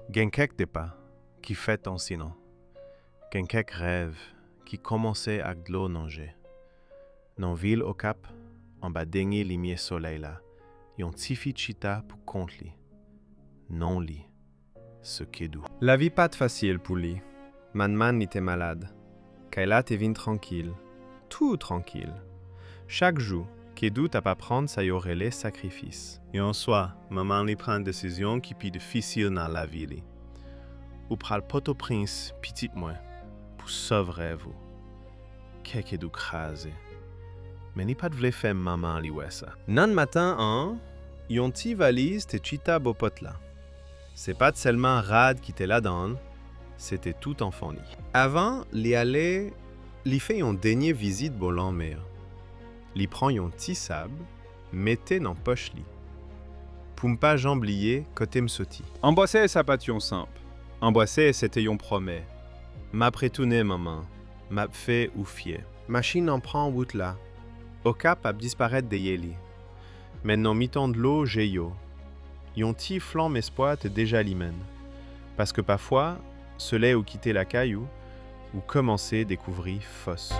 Gen kek depa, qui fête en sinon. Gen kek rêve, qui commençait à glo nanger. Non ville au cap, en bas dernier limier soleil là, yon tifi chita pour compte li. Non li, ce kedou. La vie pas facile pour lui. Man était malade. Kaila te vin tranquille. Tout tranquille. Chaque jour, Kedou t'a pas prendre sa yorele sacrifice. Et en soi, maman li prend une décision qui est difficile dans la vie li. Ou pral Port-au-Prince, petit moins, pour sauver vous. Qu'est-ce que crasé. Mais ni pas de vle faire maman li ouais ça. Nan matin, hein, yon ti valise te chita bopot là. C'est pas seulement Rad qui était là-dedans, c'était tout enfant li. Avant, li allait, li fait yon dernier visite bolan mer. Li prend yon ti sable, mettez dans poche li. Pour m'pas jamblier côté m'soti. Embossé sa passion simple. Embossé c'était yon promet. M'a prétouné maman, m'a fait ou fier. Machine en prend route là. Au cap a disparaître des yéli. Maintenant mi-temps de l'eau, j'ai yo. Yon ti flamme espoir te déjà limen. Parce que parfois, cela ou quitter la caillou, ou commencer découvrir fosse.